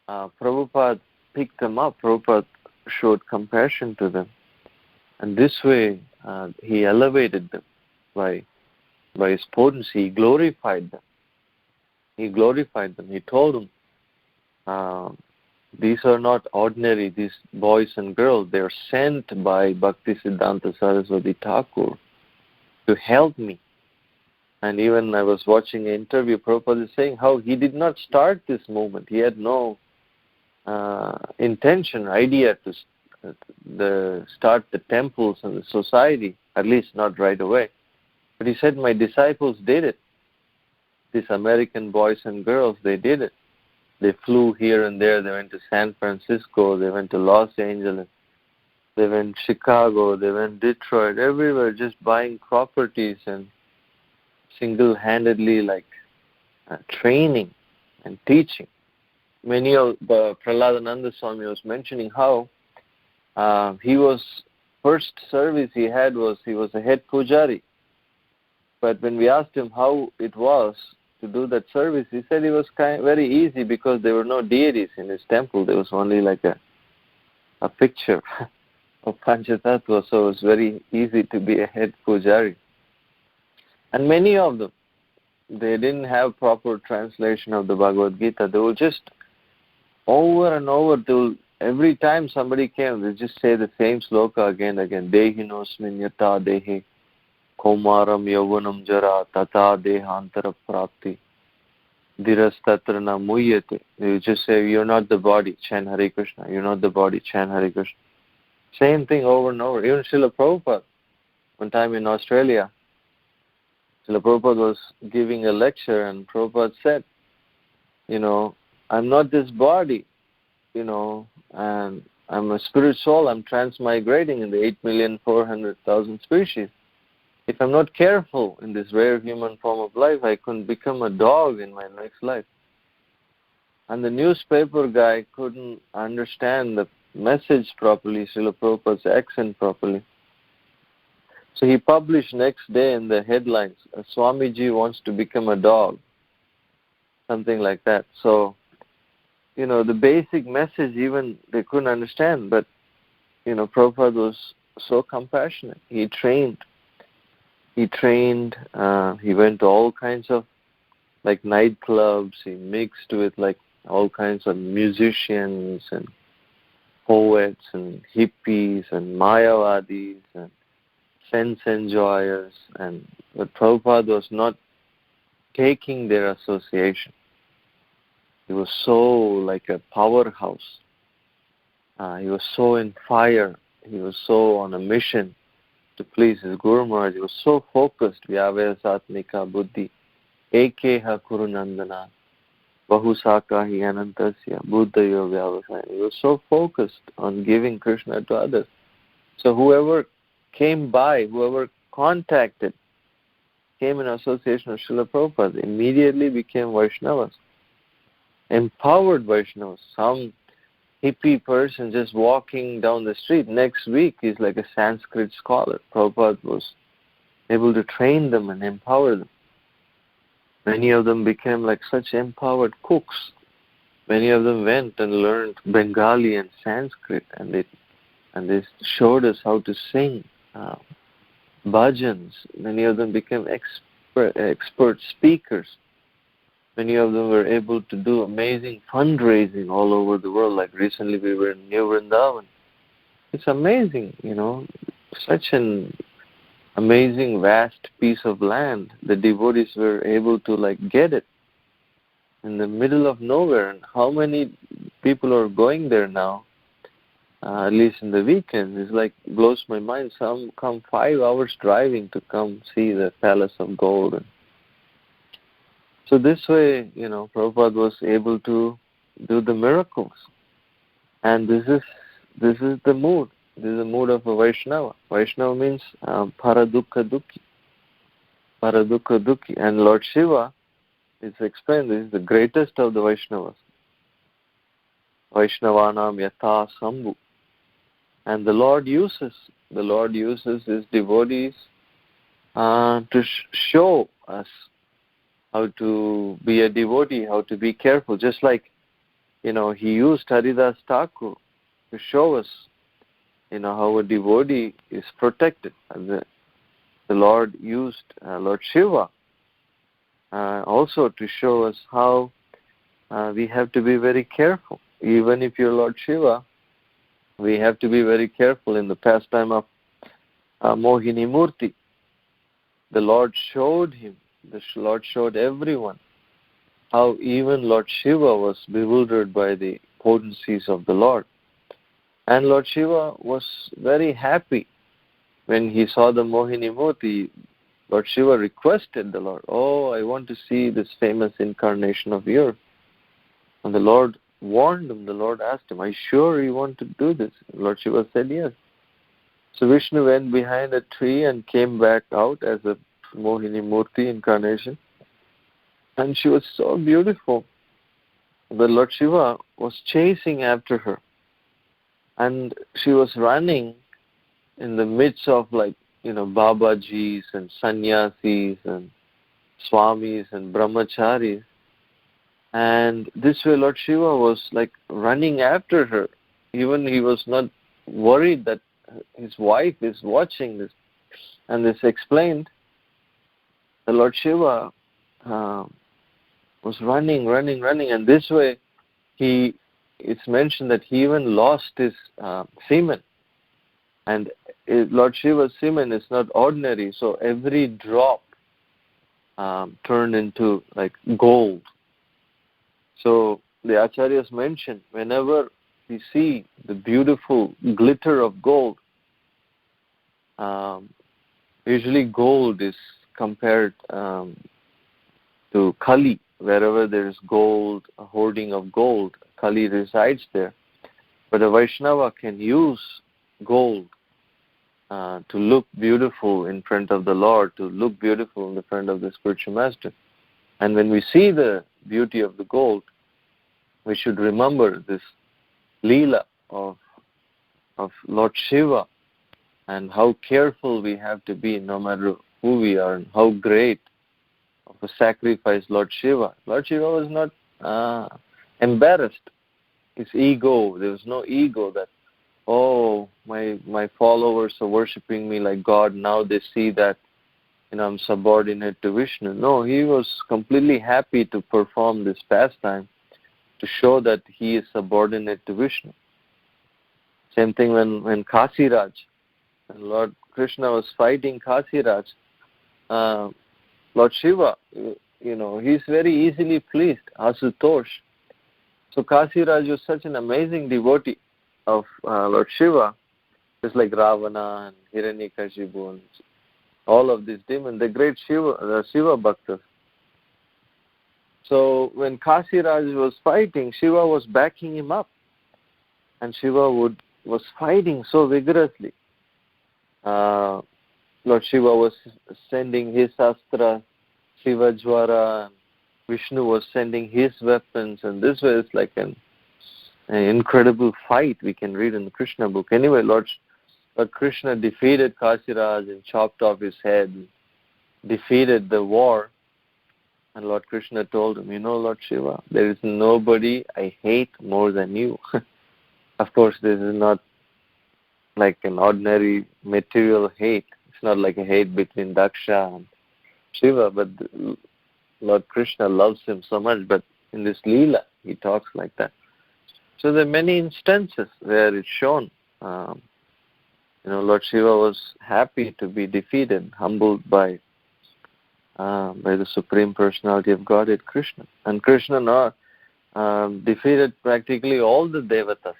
Prabhupada picked them up. Prabhupada showed compassion to them. And this way, he elevated them by his potency. He glorified them. He told them, these are not ordinary, these boys and girls. They are sent by Bhakti Siddhanta Saraswati Thakur to help me. And even I was watching an interview, Prabhupada is saying how he did not start this movement. He had no intention, idea to start the temples and the society, at least not right away. But he said, my disciples did it. These American boys and girls, they did it. They flew here and there. They went to San Francisco. They went to Los Angeles. They went Chicago. They went Detroit. Everywhere, just buying properties and single-handedly training and teaching. Many of the Prahladananda Swami was mentioning how first service he had was he was a head pujari. But when we asked him how it was to do that service, he said it was very easy because there were no deities in his temple. There was only like a picture of Panchatattva, so it was very easy to be a head pujari. And many of them, they didn't have proper translation of the Bhagavad Gita. They will just over and over, every time somebody came, they just say the same sloka again and again. Dehinosmin yata dehi Kaumaram Yavanam Jara Tata Dehantara Prapti Dirastatra Na Muyate. You just say, you're not the body, chant Hare Krishna. You're not the body, chant Hare Krishna. Same thing over and over. Even Srila Prabhupada, one time in Australia, Srila Prabhupada was giving a lecture and Prabhupada said, I'm not this body, and I'm a spirit soul. I'm transmigrating in the 8,400,000 species. If I'm not careful in this rare human form of life, I could become a dog in my next life. And the newspaper guy couldn't understand the message properly, Srila Prabhupada's accent properly. So he published next day in the headlines, Swamiji wants to become a dog, something like that. So, the basic message even they couldn't understand, but, Prabhupada was so compassionate. He trained, he went to all kinds of nightclubs, he mixed with all kinds of musicians and poets and hippies and Mayavadis and sense enjoyers, but Prabhupada was not taking their association. He was so like a powerhouse. He was so in fire. He was so on a mission to please his Guru Maharaj. He was so focused. Vyavaya Satmika Buddhi Ekeha Kurunandana Bahusakahi Anantasya Buddhayo Vyavasaya. He was so focused on giving Krishna to others. So whoever came by, whoever contacted, came in association with Srila Prabhupada, immediately became Vaishnavas. Empowered Vaishnavas. Some hippie person just walking down the street, next week he's like a Sanskrit scholar. Prabhupada was able to train them and empower them. Many of them became like such empowered cooks. Many of them went and learned Bengali and Sanskrit, and they showed us how to sing bhajans. Many of them became expert speakers. Many of them were able to do amazing fundraising all over the world. Like recently we were in New Vrindavan. It's amazing, such an amazing vast piece of land. The devotees were able to get it in the middle of nowhere. And how many people are going there now, at least in the weekends? It's blows my mind. Some come 5 hours driving to come see the Palace of Gold. So this way, Prabhupada was able to do the miracles. And this is the mood. This is the mood of a Vaishnava. Vaishnava means paradukha dukhi. Paradukha dukhi. And Lord Shiva is explained, this is the greatest of the Vaishnavas. Vaishnavanam yatha sambhu. And the Lord uses his devotees to show us how to be a devotee, how to be careful. Just like, he used Haridas Thakur to show us, how a devotee is protected. And the Lord used Lord Shiva also to show us how we have to be very careful. Even if you're Lord Shiva, we have to be very careful. In the pastime of Mohini Murti, the Lord showed him, the Lord showed everyone how even Lord Shiva was bewildered by the potencies of the Lord. And Lord Shiva was very happy when he saw the Mohini Murti. Lord Shiva requested the Lord, "Oh, I want to see this famous incarnation of yours." And the Lord warned him. The Lord asked him, "Are you sure you want to do this?" Lord Shiva said yes. So Vishnu went behind a tree and came back out as a Mohini Murti incarnation. And she was so beautiful. The Lord Shiva was chasing after her. And she was running in the midst of Babajis and sannyasis and swamis and brahmacharis. And this way Lord Shiva was running after her. Even he was not worried that his wife is watching this. And this explained the Lord Shiva was running. And this way it's mentioned that he even lost his semen. And Lord Shiva's semen is not ordinary, so every drop turned into gold. So the Acharyas mention, whenever we see the beautiful glitter of gold, usually gold is compared to Kali. Wherever there is gold, a hoarding of gold, Kali resides there. But a Vaishnava can use gold to look beautiful in front of the Lord, to look beautiful in the front of the spiritual master. And when we see the beauty of the gold, we should remember this Leela of Lord Shiva and how careful we have to be no matter who we are and how great of a sacrifice Lord Shiva. Lord Shiva was not embarrassed. His ego, there was no ego that, oh, my followers are worshipping me like God, now they see that I'm subordinate to Vishnu. No, he was completely happy to perform this pastime to show that he is subordinate to Vishnu. Same thing when Kasiraj, Lord Krishna was fighting Kasiraj, Lord Shiva, he's very easily pleased, Asutosh. So Kasiraj was such an amazing devotee of Lord Shiva, just like Ravana and Hiranyakashipu and all of these demons, the great Shiva Bhaktas. So when Kasiraj was fighting, Shiva was backing him up. And Shiva was fighting so vigorously. Lord Shiva was sending his astra, Shiva Jwara, and Vishnu was sending his weapons, and this was like an incredible fight we can read in the Krishna book. Anyway, Lord Krishna defeated Kasiraj and chopped off his head, defeated the war. And Lord Krishna told him, Lord Shiva, there is nobody I hate more than you. Of course, this is not like an ordinary material hate. It's not like a hate between Daksha and Shiva, but Lord Krishna loves him so much. But in this Leela, he talks like that. So there are many instances where it's shown. Lord Shiva was happy to be defeated, humbled by the Supreme Personality of Godhead, Krishna. And Krishna defeated practically all the devatas.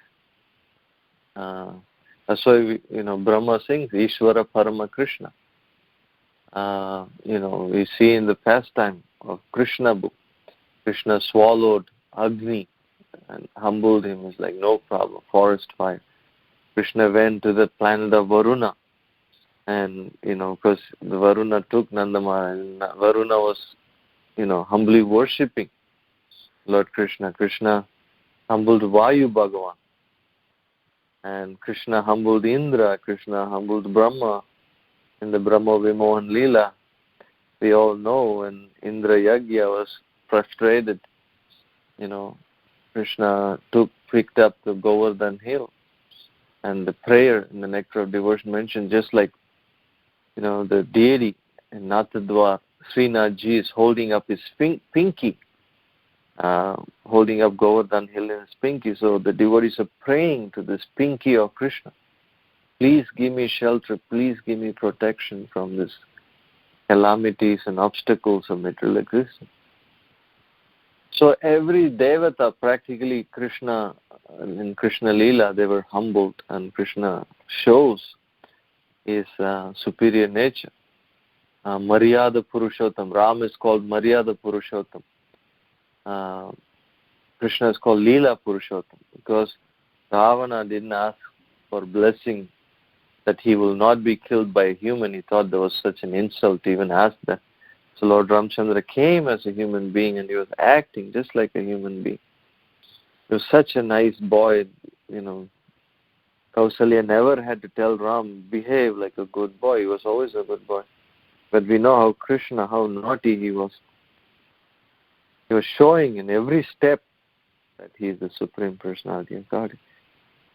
That's why Brahma sings Ishvara Parama Krishna. We see in the pastime of Krishna book, Krishna swallowed Agni and humbled him. It's like, no problem, forest fire. Krishna went to the planet of Varuna, and because the Varuna took Nandamara, and Varuna was humbly worshipping Lord Krishna. Krishna humbled Vayu Bhagavan, and Krishna humbled Indra, Krishna humbled Brahma in the Brahma Vimohan Leela. We all know when Indra Yagya was frustrated, Krishna picked up the Govardhan hill, and the prayer in the Nectar of Devotion mentioned, just like the deity in Nathadwar, Srinathji is holding up his pinky, holding up Govardhan hill in his pinky. So the devotees are praying to this pinky of Krishna. Please give me shelter, please give me protection from this calamities and obstacles of material existence. So every devata, practically Krishna, in Krishna Leela, they were humbled, and Krishna shows his superior nature. Maryada Purushottam. Ram is called Maryada Purushottam. Krishna is called Leela Purushottam because Ravana didn't ask for blessing that he will not be killed by a human. He thought there was such an insult to even ask that. So Lord Ramchandra came as a human being and he was acting just like a human being. He was such a nice boy, Kausalya never had to tell Ram, behave like a good boy. He was always a good boy. But we know how Krishna, how naughty he was. He was showing in every step that he is the Supreme Personality of Godhead.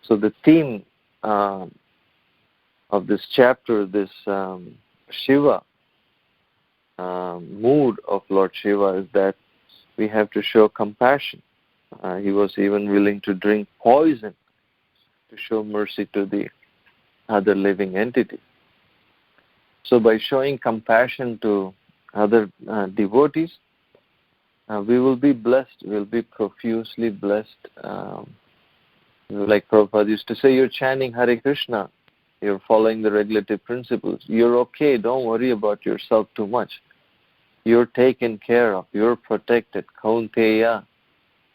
So the theme of this chapter, this Shiva, mood of Lord Shiva is that we have to show compassion. He was even willing to drink poison to show mercy to the other living entity. So by showing compassion to other devotees, we will be blessed, we will be profusely blessed. Like Prabhupada used to say, you're chanting Hare Krishna, you're following the regulative principles, you're okay, don't worry about yourself too much. You're taken care of, you're protected. Kaunteya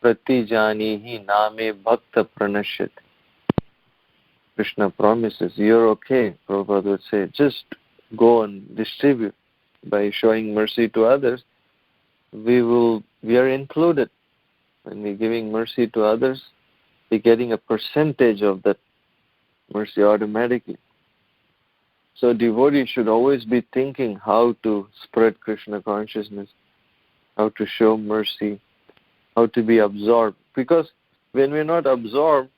pratijanihi name bhakta pranashyati. Krishna promises, you're okay. Prabhupada would say, just go and distribute. By showing mercy to others, we are included. When we're giving mercy to others, we're getting a percentage of that mercy automatically. So devotees should always be thinking how to spread Krishna consciousness, how to show mercy, how to be absorbed. Because when we're not absorbed,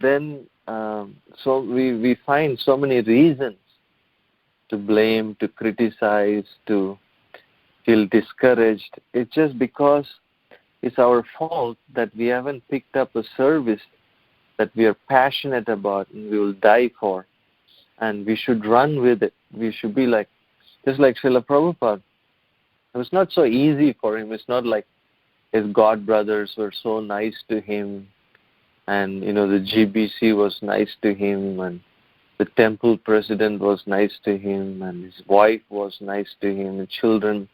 then so we find so many reasons to blame, to criticize, to feel discouraged. It's just because it's our fault that we haven't picked up a service that we are passionate about and we will die for. And we should run with it. We should be like, just like Srila Prabhupada. It was not so easy for him. It's not like his god brothers were so nice to him, and the GBC was nice to him, and the temple president was nice to him, and his wife was nice to him, and children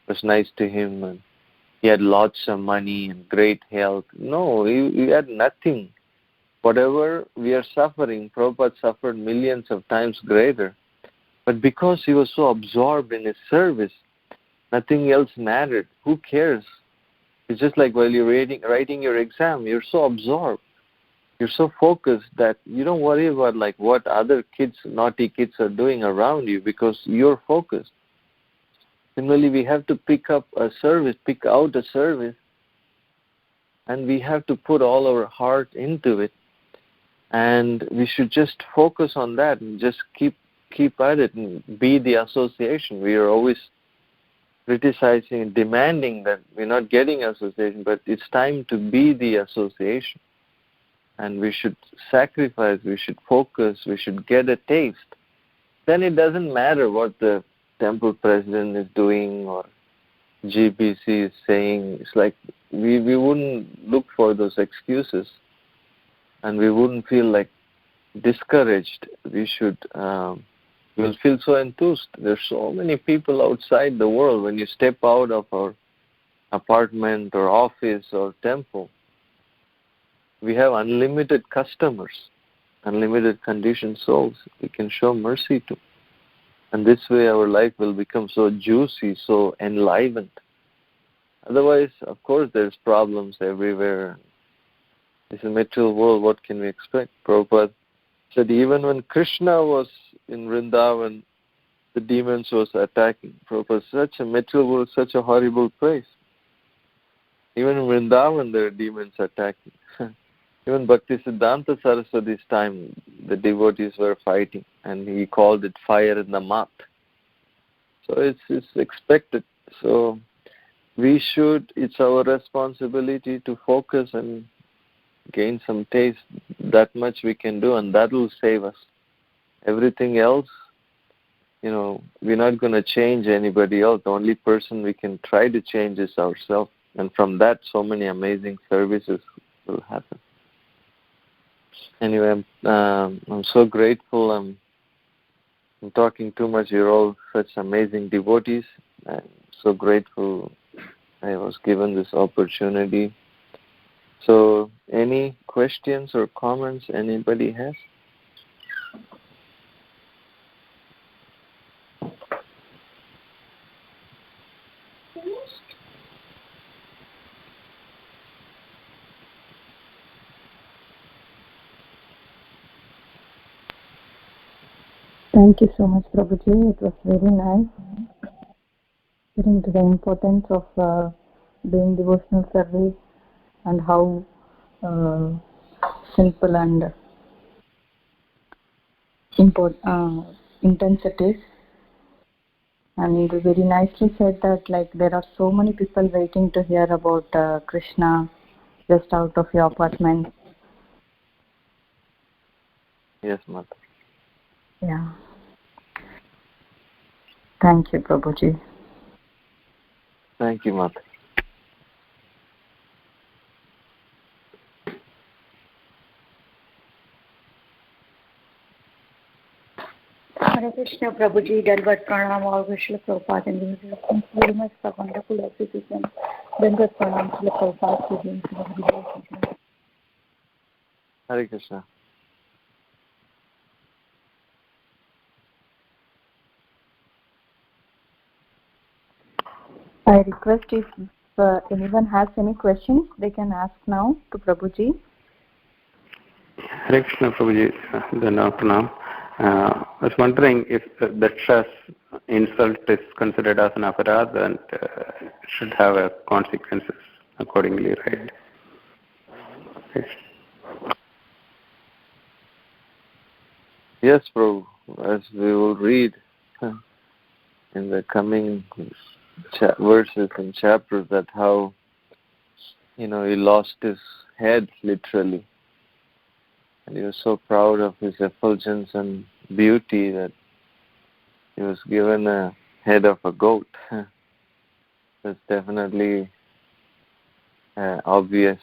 was nice to him, and he had lots of money and great health. No, he had nothing. Whatever we are suffering, Prabhupada suffered millions of times greater. But because he was so absorbed in his service, nothing else mattered. Who cares? It's just like while you're writing your exam, you're so absorbed. You're so focused that you don't worry about like what other kids, naughty kids are doing around you because you're focused. Similarly, we have to pick out a service, and we have to put all our heart into it. And we should just focus on that and just keep at it and be the association. We are always criticizing and demanding that we're not getting association, but it's time to be the association. And we should sacrifice, we should focus, we should get a taste. Then it doesn't matter what the temple president is doing or GBC is saying. It's like we wouldn't look for those excuses. And we wouldn't feel like discouraged. We should, we'll feel so enthused. There's so many people outside the world. When you step out of our apartment or office or temple, we have unlimited customers, unlimited conditioned souls we can show mercy to. And this way our life will become so juicy, so enlivened. Otherwise, of course, there's problems everywhere. It's a material world, what can we expect? Prabhupada said even when Krishna was in Vrindavan, the demons was attacking. Prabhupada, such a material world, such a horrible place. Even in Vrindavan, there are demons attacking. Even Bhakti Siddhanta Saraswati's time, the devotees were fighting, and he called it fire in the mouth. So it's expected. So it's our responsibility to focus and gain some taste. That much we can do, and that will save us. Everything else, we're not going to change anybody else. The only person we can try to change is ourselves. And from that, so many amazing services will happen. Anyway, I'm so grateful. I'm talking too much. You're all such amazing devotees. I'm so grateful I was given this opportunity. So, any questions or comments anybody has? Thank you so much, Prabhuji. It was very nice getting to the importance of doing devotional service and how simple and intense it is. And you very nicely said that like there are so many people waiting to hear about Krishna just out of your apartment. Yes, Mata. Yeah. Thank you, Prabhuji. Thank you, Mata. Hare Krishna, Prabhuji, Dandavat Pranam, all Vishla Prabhupada, and thank you very much for wonderful exposition. Dandavat Pranam, Srila Prabhupada. Hare Krishna. I request if anyone has any questions, they can ask now to Prabhuji. Hare Krishna, Prabhuji, Dandavat Pranam. I was wondering if Daksha's insult is considered as an aparadh and should have consequences accordingly, right? Yes. Yes, Prabhu. As we will read in the coming verses and chapters, that how he lost his head literally, and he was so proud of his effulgence and beauty that he was given a head of a goat. That's definitely obvious,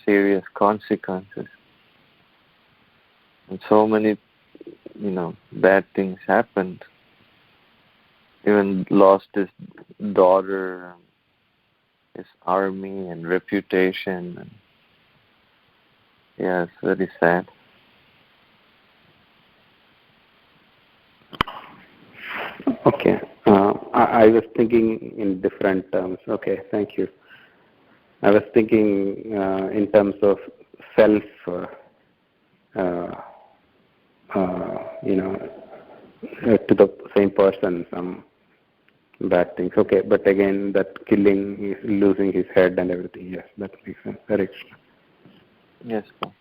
serious consequences, and so many bad things happened. Even lost his daughter, his army and reputation. And yeah, it's very sad. Okay. I was thinking in different terms. Okay, thank you. I was thinking in terms of self, to the same person, some bad things. Okay, but again, that killing, is losing his head and everything. Yes, that makes sense. Very true. Yes, Paul.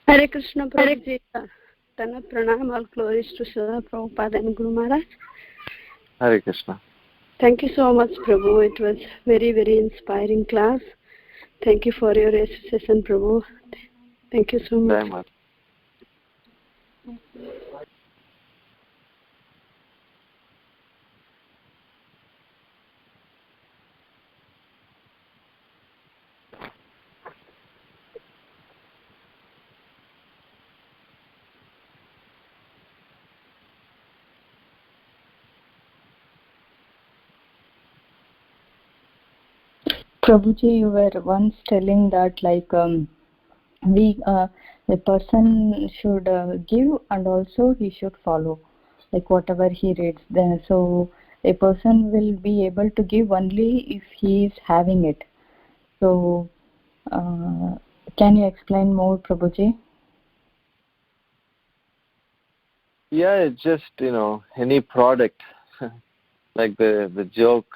Hare Krishna, Prabhuji. Dandavat Pranam, all glories to Srila Prabhupada and Guru Maharaj. Hare Krishna. Thank you so much, Prabhu. It was very, very inspiring class. Thank you for your association, Prabhu. Thank you so much. Very much. Prabhuji, you were once telling that like the person should give and also he should follow, like whatever he reads. Then so a person will be able to give only if he is having it. So can you explain more, Prabhuji? Yeah, it's just, any product. Like the joke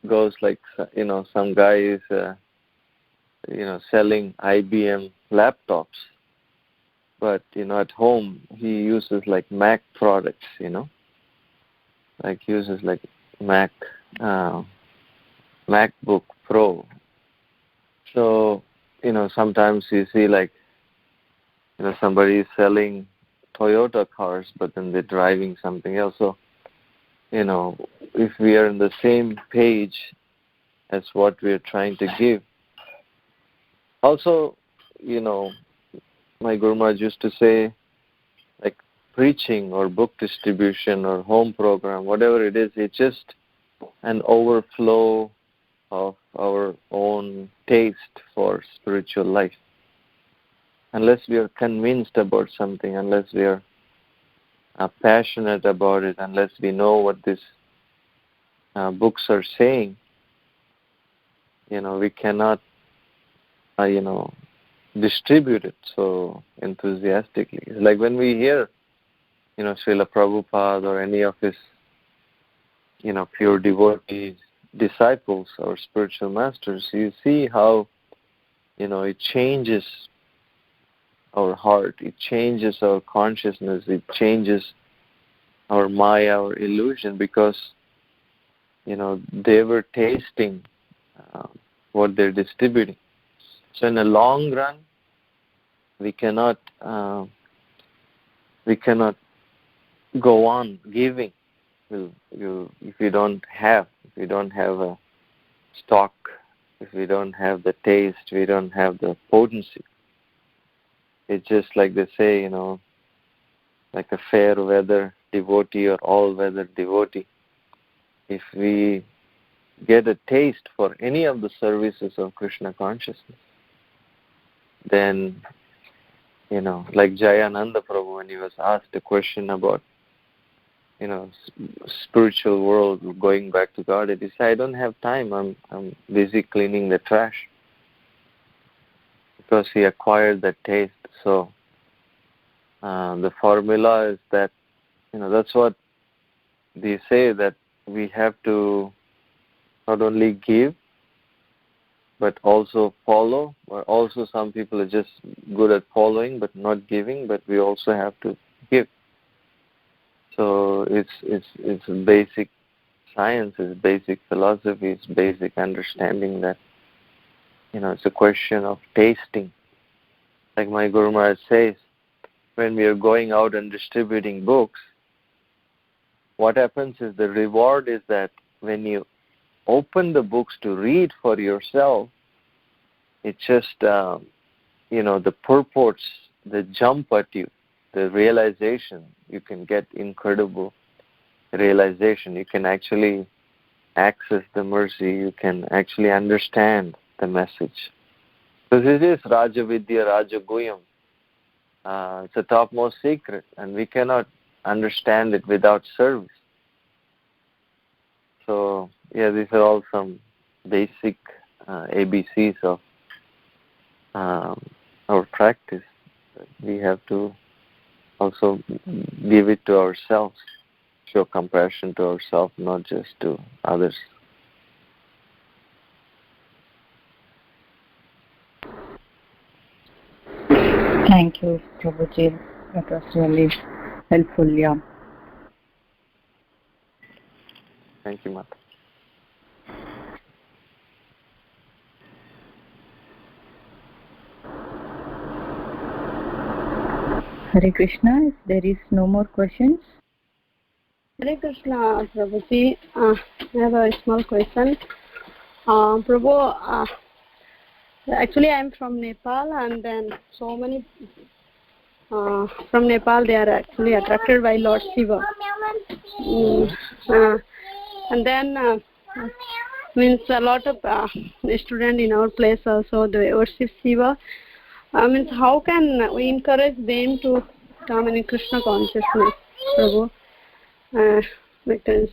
goes like, some guy is, selling IBM laptops. But, at home, he uses like Mac products, like uses like MacBook Pro. So, sometimes you see like, somebody is selling Toyota cars, but then they're driving something else. So, if we are on the same page as what we are trying to give. Also, my Guru Maharaj used to say, like preaching or book distribution or home program, whatever it is, it's just an overflow of our own taste for spiritual life. Unless we are convinced about something, unless we are passionate about it, unless we know what these books are saying, we cannot, distribute it so enthusiastically. It's like when we hear, Srila Prabhupada or any of his, pure devotees, disciples or spiritual masters, you see how, it changes our heart, it changes our consciousness, it changes our maya, our illusion, because, they were tasting what they're distributing. So in the long run, we cannot go on giving. If we don't have a stock, if we don't have the taste, we don't have the potency. It's just like they say, like a fair weather devotee or all weather devotee. If we get a taste for any of the services of Krishna consciousness, then, like Jayananda Prabhu, when he was asked a question about, spiritual world, going back to God, he said, I don't have time, I'm busy cleaning the trash. Because he acquired that taste. So the formula is that, that's what they say, that we have to not only give, but also follow. Or also some people are just good at following but not giving, but we also have to give. So it's basic science, it's basic philosophy, it's basic understanding that, it's a question of tasting. Like my Guru Maharaj says, when we are going out and distributing books, what happens is the reward is that when you open the books to read for yourself, it's just, the purports, the jump at you, the realization. You can get incredible realization. You can actually access the mercy. You can actually understand the message. Because it is Raja Vidya, Raja Guyam. It's a topmost secret, and we cannot understand it without service. So, yeah, these are all some basic ABCs of our practice. We have to also give it to ourselves, show compassion to ourselves, not just to others. Thank you, Prabhuji. That was really helpful, yeah. Thank you, Mata. Hare Krishna, if there is no more questions. Hare Krishna, Prabhuji. I have a small question. Prabhu, actually I am from Nepal, and then so many from Nepal, they are actually attracted by Lord Shiva. And then means a lot of students in our place also, they worship Shiva. Means how can we encourage them to come in Krishna consciousness, Prabhu? Because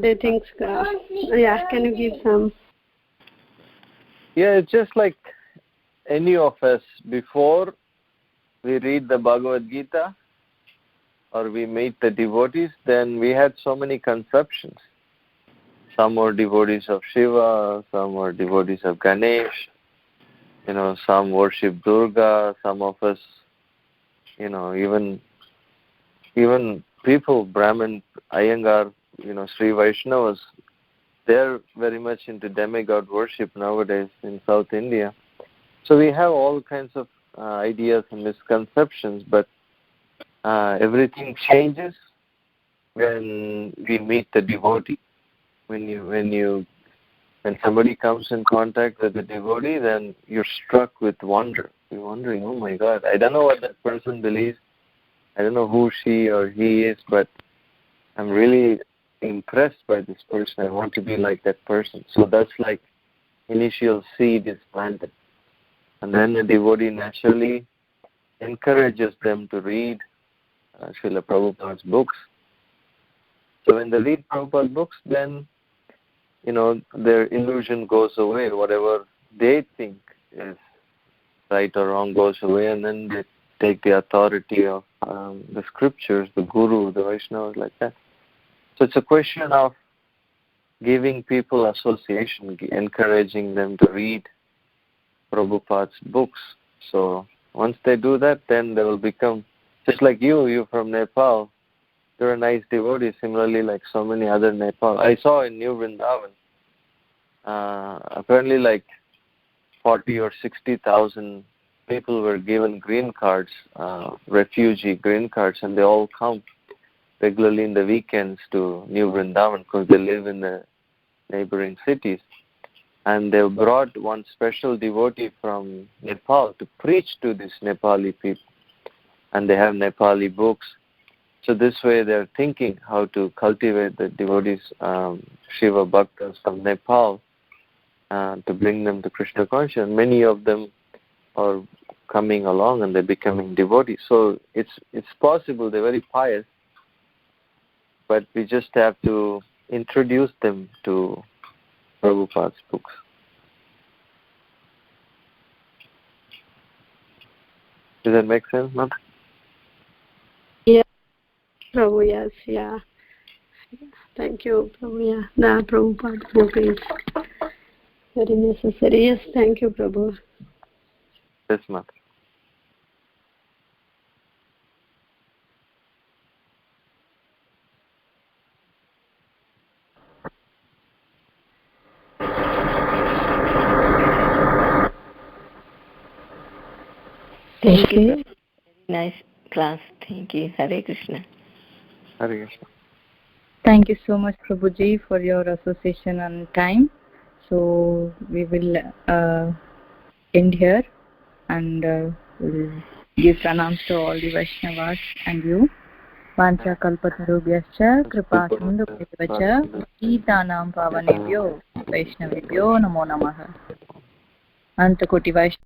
they think, can you give some? Yeah, it's just like any of us. Before we read the Bhagavad Gita, or we meet the devotees, then we had so many conceptions. Some were devotees of Shiva, some were devotees of Ganesh, some worship Durga, some of us, even people, Brahmin, Iyengar, Sri Vaishnavas, they're very much into demigod worship nowadays in South India. So we have all kinds of ideas and misconceptions, but everything changes when we meet the devotee. When somebody comes in contact with the devotee, then you're struck with wonder. You're wondering, oh my God, I don't know what that person believes. I don't know who she or he is, but I'm really impressed by this person. I want to be like that person. So that's like initial seed is planted. And then the devotee naturally encourages them to read Srila Prabhupada's books. So when they read Prabhupada's books, then their illusion goes away. Whatever they think is right or wrong goes away, and then they take the authority of the scriptures, the Guru, the Vaishnavas, like that. So it's a question of giving people association, encouraging them to read Prabhupada's books. So once they do that, then they will become, just like you're from Nepal, you're a nice devotee, similarly like so many other Nepal. I saw in New Vrindavan, apparently like 40 or 60,000 people were given green cards, refugee green cards, and they all come regularly in the weekends to New Vrindavan because they live in the neighboring cities. And they brought one special devotee from Nepal to preach to these Nepali people. And they have Nepali books. So this way they're thinking how to cultivate the devotees, Shiva Bhaktas from Nepal, to bring them to Krishna consciousness. Many of them are coming along and they're becoming devotees. So it's possible, they're very pious, but we just have to introduce them to Prabhupada's books. Does that make sense, Mata? Yeah, Prabhu, yes, yeah. Thank you, Prabhu, yeah. The Prabhupada book is very necessary. Yes, thank you, Prabhu. Yes, Mata. Thank you. Very nice class. Thank you. Hare Krishna. Hare Krishna. Thank you so much, Prabhuji, for your association and time. So we will end here and we'll give pranams to all the Vaishnavas and you. Vancha kalpatarubhyascha kripa sindhubhyascha geetanam pavanebhyo Vaishnavebhyo namo namaha. Antakoti Vaishnava